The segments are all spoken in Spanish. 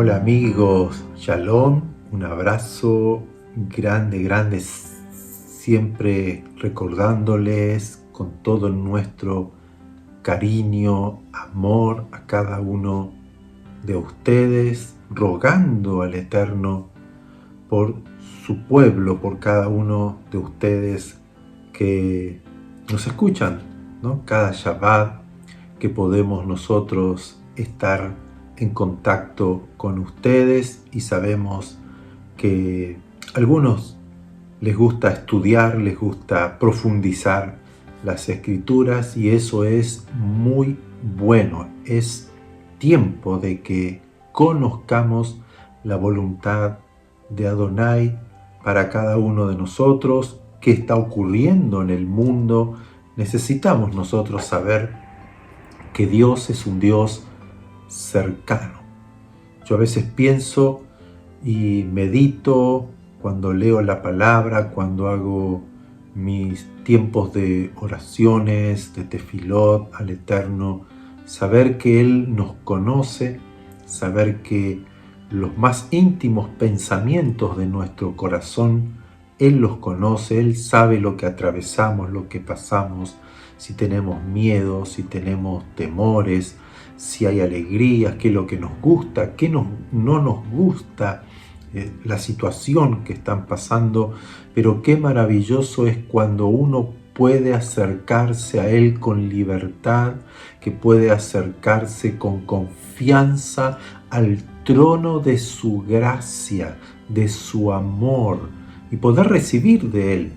Hola amigos, Shalom, un abrazo grande, siempre recordándoles con todo nuestro cariño, amor a cada uno de ustedes, rogando al Eterno por su pueblo, por cada uno de ustedes que nos escuchan, ¿no? Cada Shabbat que podemos nosotros estar en contacto con ustedes y sabemos que a algunos les gusta estudiar, les gusta profundizar las escrituras y eso es muy bueno. Es tiempo de que conozcamos la voluntad de Adonai para cada uno de nosotros, qué está ocurriendo en el mundo. Necesitamos nosotros saber que Dios es un Dios cercano. Yo a veces pienso y medito cuando leo la palabra, cuando hago mis tiempos de oraciones, de tefilot al Eterno, saber que Él nos conoce, saber que los más íntimos pensamientos de nuestro corazón, Él los conoce, Él sabe lo que atravesamos, lo que pasamos, si tenemos miedo, si tenemos temores, si hay alegrías, qué es lo que nos gusta, qué no nos gusta, la situación que están pasando, pero qué maravilloso es cuando uno puede acercarse a Él con libertad, que puede acercarse con confianza al trono de su gracia, de su amor, y poder recibir de Él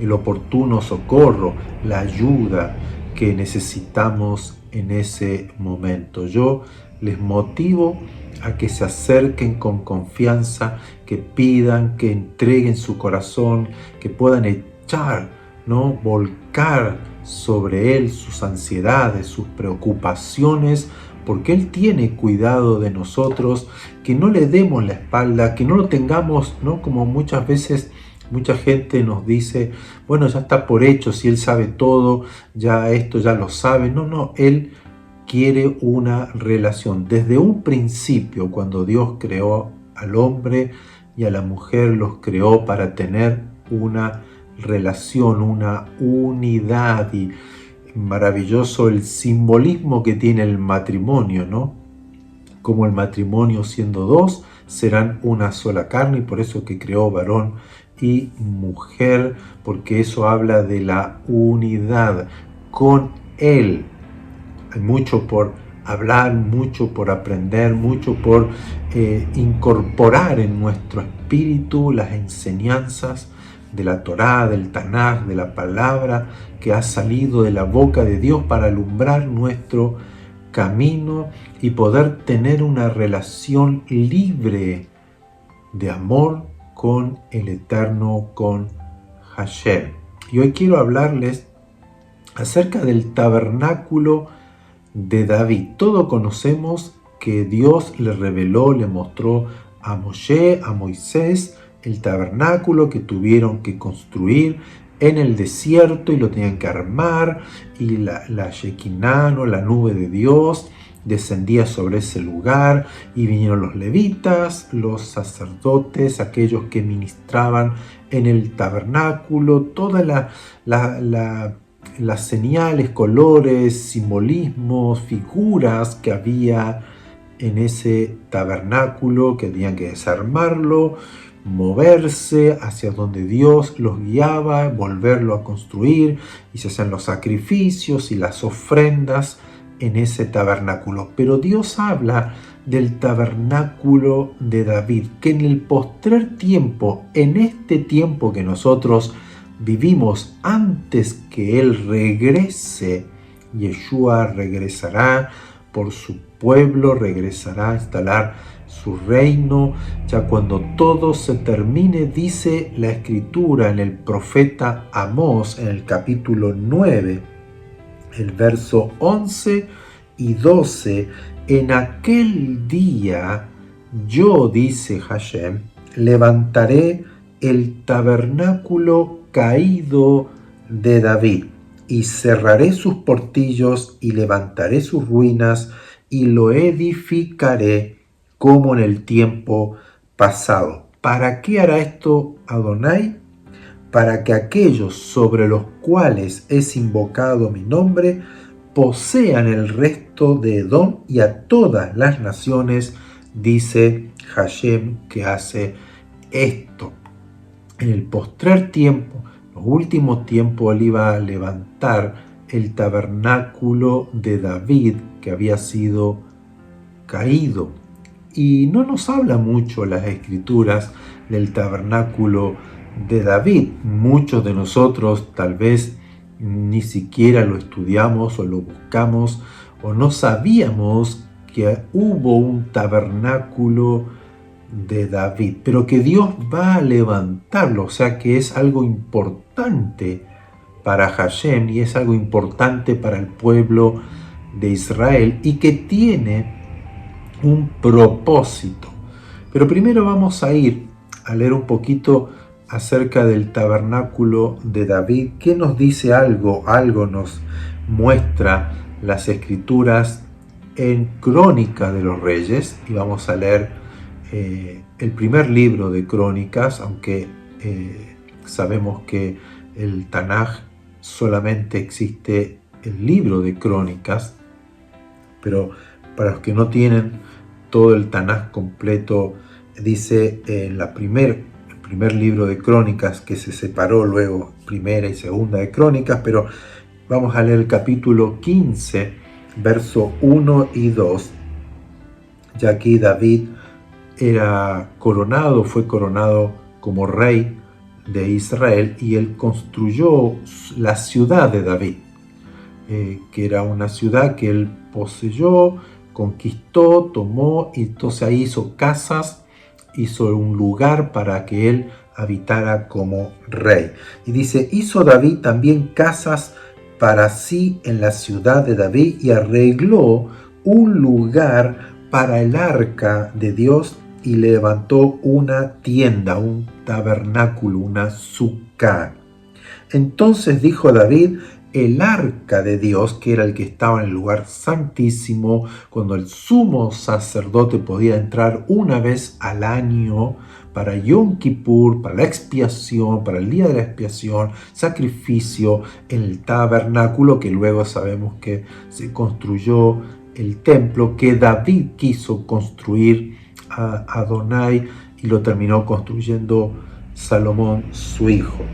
el oportuno socorro, la ayuda que necesitamos en ese momento. Yo les motivo a que se acerquen con confianza, que pidan, que entreguen su corazón, que puedan echar, ¿no? Volcar sobre Él sus ansiedades, sus preocupaciones, porque Él tiene cuidado de nosotros, que no le demos la espalda, que no lo tengamos, ¿no? Como muchas veces mucha gente nos dice, bueno, ya está por hecho, si Él sabe todo, ya esto ya lo sabe. No, Él quiere una relación. Desde un principio, cuando Dios creó al hombre y a la mujer, los creó para tener una relación, una unidad, y maravilloso el simbolismo que tiene el matrimonio, ¿no? Como el matrimonio siendo dos, serán una sola carne, y por eso que creó varón y mujer, porque eso habla de la unidad con Él. Hay mucho por hablar, mucho por aprender, mucho por incorporar en nuestro espíritu las enseñanzas de la Torá, del Tanaj, de la palabra que ha salido de la boca de Dios para alumbrar nuestro camino y poder tener una relación libre de amor con el Eterno, con Hashem. Y hoy quiero hablarles acerca del tabernáculo de David. Todos conocemos que Dios le reveló, le mostró a Moshe, a Moisés, el tabernáculo que tuvieron que construir en el desierto y lo tenían que armar, y la Shekinah, ¿no? La nube de Dios descendía sobre ese lugar, y vinieron los levitas, los sacerdotes, aquellos que ministraban en el tabernáculo, todas las señales, colores, simbolismos, figuras que había en ese tabernáculo, que tenían que desarmarlo, moverse hacia donde Dios los guiaba, volverlo a construir, y se hacían los sacrificios y las ofrendas en ese tabernáculo. Pero Dios habla del tabernáculo de David, que en el postrer tiempo, en este tiempo que nosotros vivimos antes que Él regrese, Yeshua regresará por su pueblo, regresará a instalar su reino, ya cuando todo se termine, dice la Escritura en el profeta Amós, en el capítulo 9, el verso 11 y 12, en aquel día yo, dice Hashem, levantaré el tabernáculo caído de David, y cerraré sus portillos y levantaré sus ruinas y lo edificaré como en el tiempo pasado. ¿Para qué hará esto Adonai? Para que aquellos sobre los cuales es invocado mi nombre posean el resto de Edom y a todas las naciones, dice Hashem, que hace esto. En el postrer tiempo, los últimos tiempos, él iba a levantar el tabernáculo de David que había sido caído. Y no nos habla mucho las escrituras del tabernáculo de David. Muchos de nosotros tal vez ni siquiera lo estudiamos o lo buscamos o no sabíamos que hubo un tabernáculo de David, pero que Dios va a levantarlo, o sea que es algo importante para Hashem y es algo importante para el pueblo de Israel y que tiene un propósito. Pero primero vamos a ir a leer un poquito acerca del tabernáculo de David. ¿Qué nos dice algo? Algo nos muestra las escrituras en Crónicas de los Reyes. Y vamos a leer el primer libro de Crónicas, aunque sabemos que el Tanaj solamente existe el libro de Crónicas, pero para los que no tienen todo el Tanaj completo, dice en el primer libro de Crónicas, que se separó luego primera y segunda de Crónicas, pero vamos a leer el capítulo 15, verso 1 y 2, ya que David fue coronado como rey de Israel y él construyó la ciudad de David, que era una ciudad que él poseyó, conquistó, tomó, y entonces ahí hizo casas, hizo un lugar para que él habitara como rey. Y dice, hizo David también casas para sí en la ciudad de David y arregló un lugar para el arca de Dios y levantó una tienda, un tabernáculo, una sukkah. Entonces dijo David, el arca de Dios, que era el que estaba en el lugar santísimo, cuando el sumo sacerdote podía entrar una vez al año para Yom Kippur, para la expiación, para el día de la expiación, sacrificio en el tabernáculo, que luego sabemos que se construyó el templo que David quiso construir a Adonai y lo terminó construyendo Salomón, su hijo.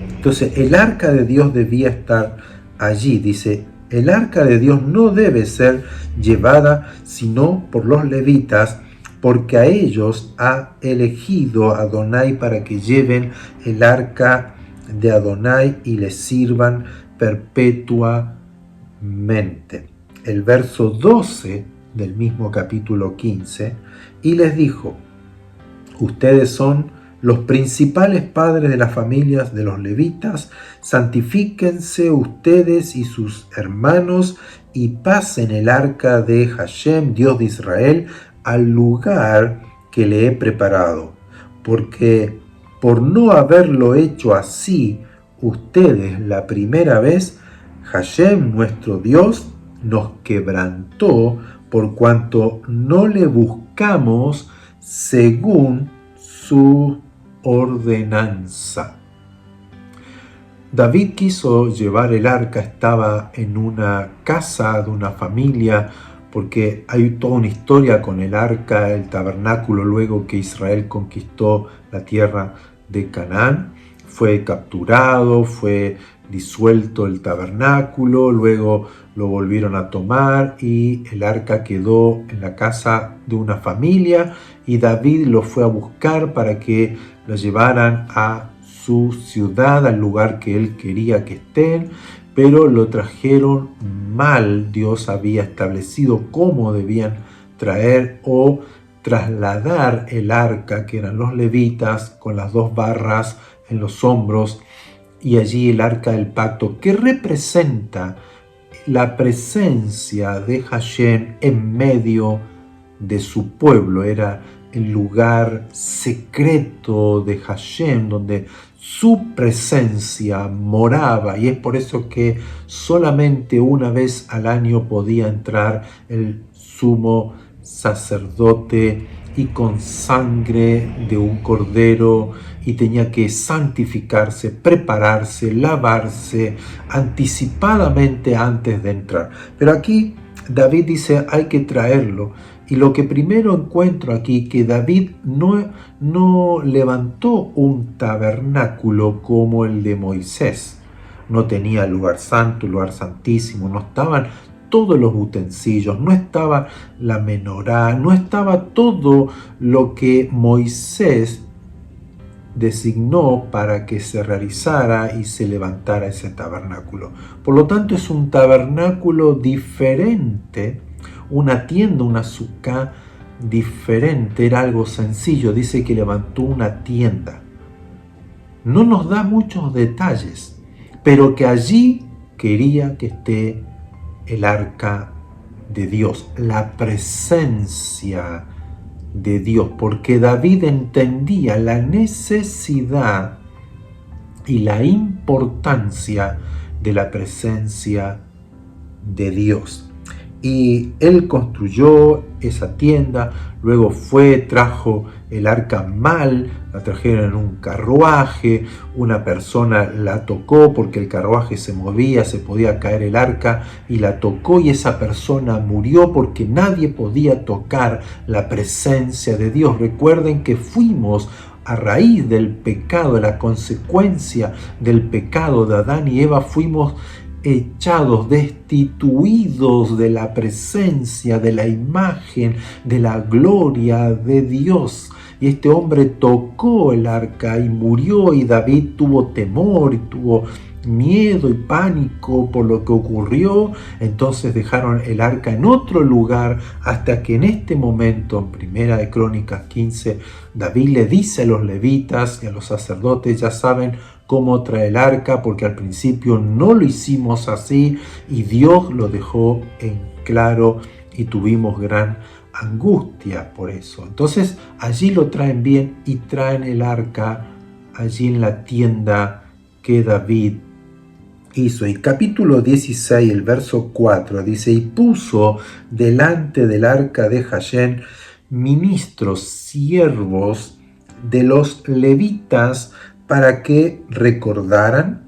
Entonces el arca de Dios debía estar allí. Dice, el arca de Dios no debe ser llevada sino por los levitas, porque a ellos ha elegido Adonai para que lleven el arca de Adonai y le sirvan perpetuamente. El verso 12 del mismo capítulo 15, y les dijo, ustedes son los principales padres de las familias de los levitas, santifíquense ustedes y sus hermanos y pasen el arca de Hashem, Dios de Israel, al lugar que le he preparado, porque por no haberlo hecho así ustedes la primera vez, Hashem, nuestro Dios, nos quebrantó por cuanto no le buscamos según su ordenanza. David quiso llevar el arca, estaba en una casa de una familia, porque hay toda una historia con el arca, el tabernáculo, luego que Israel conquistó la tierra de Canaán. Fue capturado, fue disuelto el tabernáculo, luego lo volvieron a tomar y el arca quedó en la casa de una familia y David lo fue a buscar para que lo llevaran a su ciudad, al lugar que él quería que estén, pero lo trajeron mal. Dios había establecido cómo debían traer o trasladar el arca, que eran los levitas, con las 2 barras en los hombros, y allí el arca del pacto, que representa la presencia de Hashem en medio de su pueblo. Era el lugar secreto de Hashem, donde su presencia moraba, y es por eso que solamente una vez al año podía entrar el sumo sacerdote y con sangre de un cordero, y tenía que santificarse, prepararse, lavarse anticipadamente antes de entrar. Pero aquí David dice hay que traerlo. Y lo que primero encuentro aquí, que David no levantó un tabernáculo como el de Moisés. No tenía lugar santo, lugar santísimo, no estaban todos los utensilios, no estaba la menorá, no estaba todo lo que Moisés designó para que se realizara y se levantara ese tabernáculo. Por lo tanto, es un tabernáculo diferente, una tienda, una sucá diferente, era algo sencillo. Dice que levantó una tienda. No nos da muchos detalles, pero que allí quería que esté el arca de Dios, la presencia de Dios, porque David entendía la necesidad y la importancia de la presencia de Dios. Y él construyó esa tienda, luego trajo el arca mal, la trajeron en un carruaje, una persona la tocó porque el carruaje se movía, se podía caer el arca, y la tocó y esa persona murió porque nadie podía tocar la presencia de Dios. Recuerden que fuimos a raíz del pecado, de la consecuencia del pecado de Adán y Eva, fuimos echados, destituidos de la presencia, de la imagen, de la gloria de Dios. Y este hombre tocó el arca y murió, y David tuvo temor y tuvo miedo y pánico por lo que ocurrió. Entonces dejaron el arca en otro lugar hasta que en este momento, en Primera de Crónicas 15, David le dice a los levitas y a los sacerdotes: ya saben cómo traer el arca, porque al principio no lo hicimos así y Dios lo dejó en claro y tuvimos gran angustia por eso. Entonces allí lo traen bien y traen el arca allí en la tienda que David hizo. Y capítulo 16, el verso 4 dice: y puso delante del arca de Hashem ministros, siervos de los levitas, para que recordaran,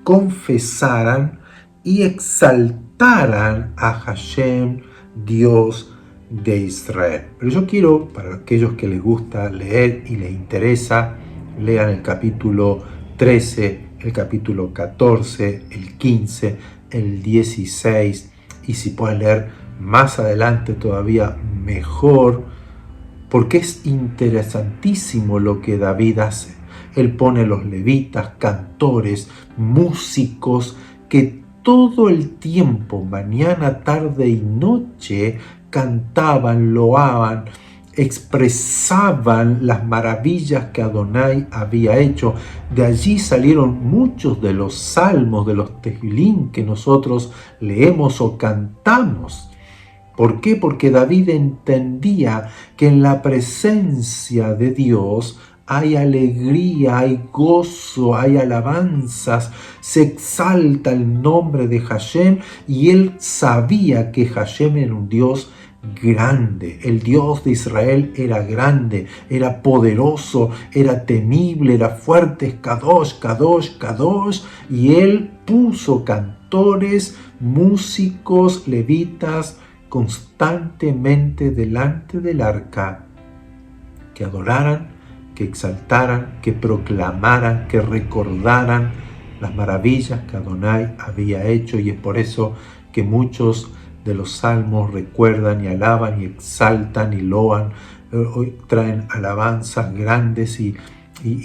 confesaran y exaltaran a Hashem, Dios de Israel. Pero yo quiero, para aquellos que les gusta leer y les interesa, lean el capítulo 13, el capítulo 14, el 15, el 16, y si pueden leer más adelante todavía mejor, porque es interesantísimo lo que David hace. Él pone los levitas, cantores, músicos, que todo el tiempo, mañana, tarde y noche, cantaban, loaban, expresaban las maravillas que Adonai había hecho. De allí salieron muchos de los salmos, de los tefilín que nosotros leemos o cantamos. ¿Por qué? Porque David entendía que en la presencia de Dios hay alegría, hay gozo, hay alabanzas, se exalta el nombre de Hashem, y él sabía que Hashem era un Dios grande. El Dios de Israel era grande, era poderoso, era temible, era fuerte, Kadosh, Kadosh, Kadosh, y él puso cantores, músicos, levitas, constantemente delante del arca, que adoraran, que exaltaran, que proclamaran, que recordaran las maravillas que Adonai había hecho. Y es por eso que muchos de los salmos recuerdan y alaban y exaltan y loan, hoy traen alabanzas grandes y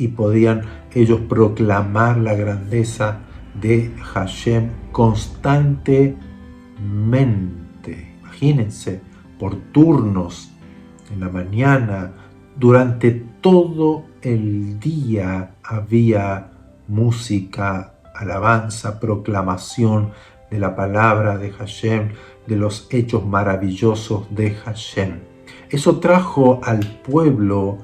podían ellos proclamar la grandeza de Hashem constantemente. Imagínense, por turnos, en la mañana, durante todo el día había música, alabanza, proclamación de la palabra de Hashem, de los hechos maravillosos de Hashem. Eso trajo al pueblo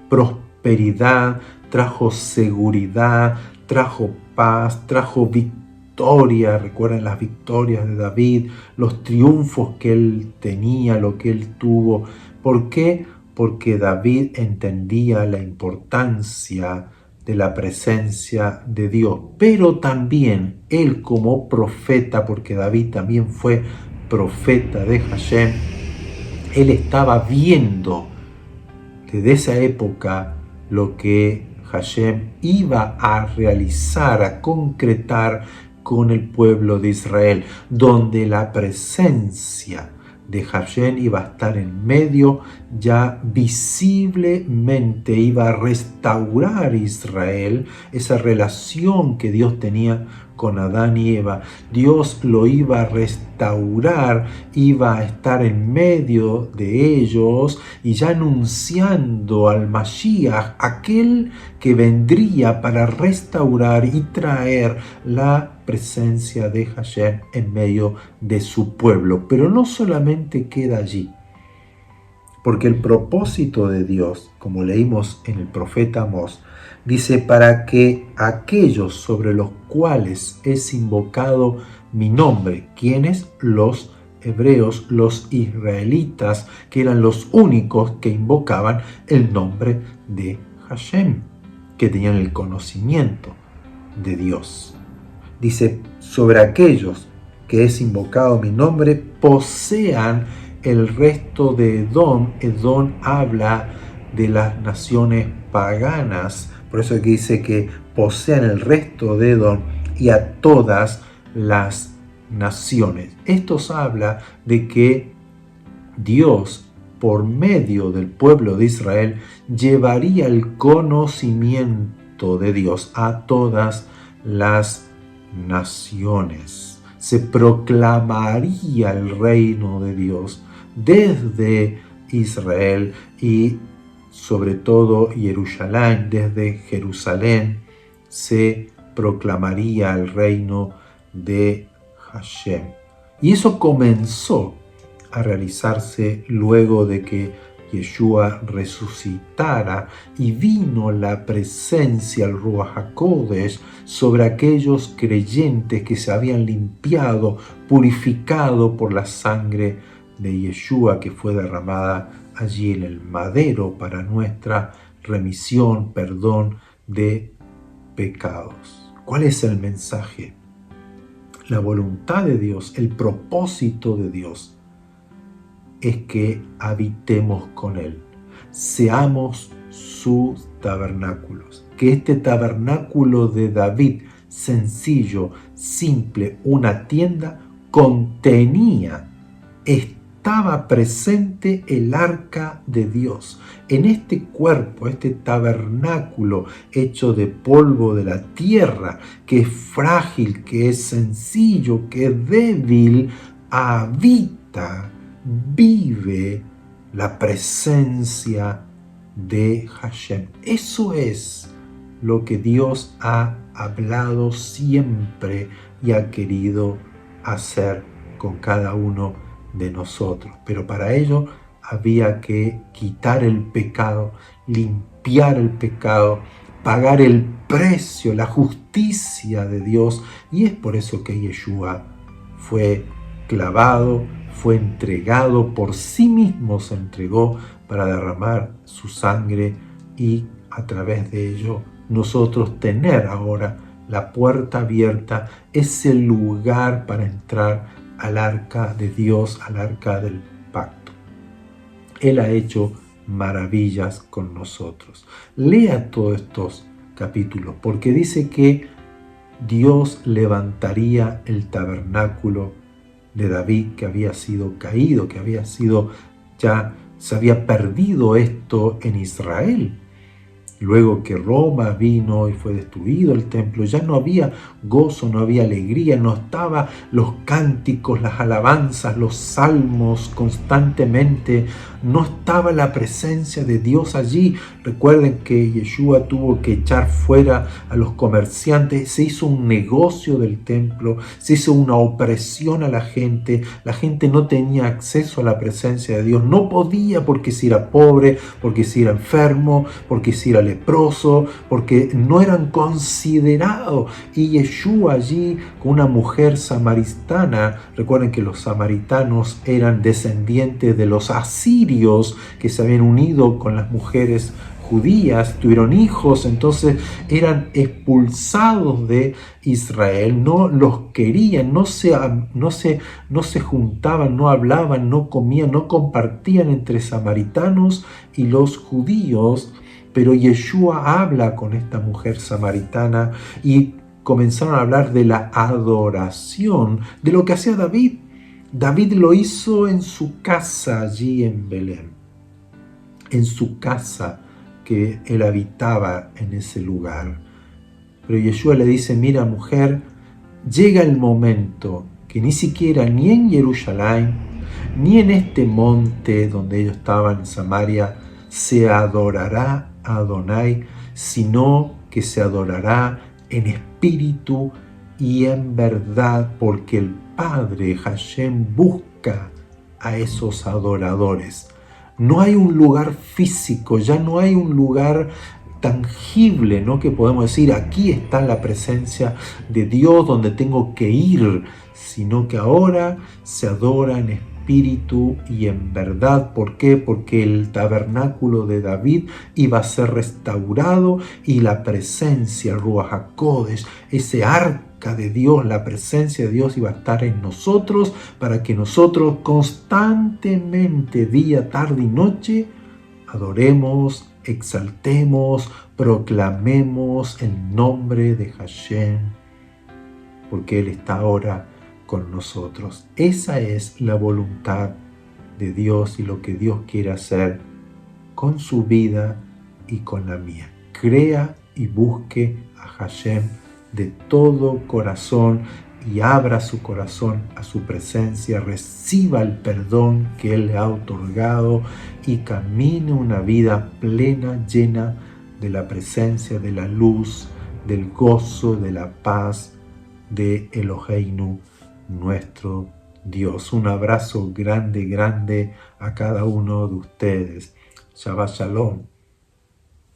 prosperidad, trajo seguridad, trajo paz, trajo victoria victoria. Recuerden las victorias de David, los triunfos que él tenía, lo que él tuvo. ¿Por qué? Porque David entendía la importancia de la presencia de Dios. Pero también él como profeta, porque David también fue profeta de Hashem, él estaba viendo desde esa época lo que Hashem iba a realizar, a concretar con el pueblo de Israel, donde la presencia de Hashem iba a estar en medio, ya visiblemente iba a restaurar Israel, esa relación que Dios tenía con Adán y Eva. Dios lo iba a restaurar, iba a estar en medio de ellos y ya anunciando al Mashiach, aquel que vendría para restaurar y traer la presencia de Hashem en medio de su pueblo. Pero no solamente queda allí, porque el propósito de Dios, como leímos en el profeta Amós, dice: para que aquellos sobre los cuales es invocado mi nombre, ¿quiénes? Los hebreos, los israelitas, que eran los únicos que invocaban el nombre de Hashem, que tenían el conocimiento de Dios. Dice: sobre aquellos que es invocado mi nombre, posean el resto de Edom. Edom habla de las naciones paganas, por eso aquí dice que posean el resto de Edom y a todas las naciones. Esto habla de que Dios, por medio del pueblo de Israel, llevaría el conocimiento de Dios a todas las naciones. Se proclamaría el reino de Dios desde Israel y sobre todo Jerusalén, desde Jerusalén se proclamaría el reino de Hashem. Y eso comenzó a realizarse luego de que Yeshua resucitara y vino la presencia, el Ruach HaKodesh, sobre aquellos creyentes que se habían limpiado, purificado por la sangre de Yeshua que fue derramada allí en el madero para nuestra remisión, perdón de pecados. ¿Cuál es el mensaje? La voluntad de Dios, el propósito de Dios es que habitemos con Él, seamos sus tabernáculos. Que este tabernáculo de David, sencillo, simple, una tienda, contenía, estaba presente el arca de Dios. En este cuerpo, este tabernáculo hecho de polvo de la tierra, que es frágil, que es sencillo, que es débil, habita, vive la presencia de Hashem. Eso es lo que Dios ha hablado siempre y ha querido hacer con cada uno de nosotros. Pero para ello había que quitar el pecado, limpiar el pecado, pagar el precio, la justicia de Dios. Y es por eso que Yeshua fue clavado, fue entregado, por sí mismo se entregó para derramar su sangre y a través de ello nosotros tener ahora la puerta abierta, ese lugar para entrar al arca de Dios, al arca del pacto. Él ha hecho maravillas con nosotros. Lea todos estos capítulos porque dice que Dios levantaría el tabernáculo de David que había sido caído, que había sido ya, se había perdido esto en Israel. Luego que Roma vino y fue destruido el templo, ya no había gozo, no había alegría, no estaban los cánticos, las alabanzas, los salmos constantemente, no estaba la presencia de Dios allí. Recuerden que Yeshua tuvo que echar fuera a los comerciantes, se hizo un negocio del templo, se hizo una opresión a la gente no tenía acceso a la presencia de Dios, no podía porque si era pobre, porque si era enfermo, porque si era leproso, leproso, porque no eran considerados. Y Yeshua allí con una mujer samaritana, recuerden que los samaritanos eran descendientes de los asirios que se habían unido con las mujeres judías, tuvieron hijos, entonces eran expulsados de Israel, no los querían, no se juntaban, no hablaban, no comían, no compartían entre samaritanos y los judíos. Pero Yeshua habla con esta mujer samaritana y comenzaron a hablar de la adoración, de lo que hacía David. David lo hizo en su casa allí en Belén, en su casa que él habitaba en ese lugar. Pero Yeshua le dice, mira mujer, llega el momento que ni siquiera ni en Jerusalén, ni en este monte donde ellos estaban en Samaria, se adorará a Adonai, sino que se adorará en espíritu y en verdad, porque el Padre Hashem busca a esos adoradores. No hay un lugar físico, ya no hay un lugar tangible, ¿no? Que podemos decir, aquí está la presencia de Dios donde tengo que ir, sino que ahora se adora en espíritu y en verdad. ¿Por qué? Porque el tabernáculo de David iba a ser restaurado y la presencia, el Ruach HaKodesh, ese arca de Dios, la presencia de Dios iba a estar en nosotros para que nosotros constantemente, día, tarde y noche, adoremos, exaltemos, proclamemos el nombre de Hashem, porque Él está ahora con nosotros. Esa es la voluntad de Dios y lo que Dios quiere hacer con su vida y con la mía. Crea y busque a Hashem de todo corazón y abra su corazón a su presencia, reciba el perdón que Él le ha otorgado y camine una vida plena, llena de la presencia, de la luz, del gozo, de la paz de Eloheinu, nuestro Dios. Un abrazo grande, grande a cada uno de ustedes. Shabbat Shalom.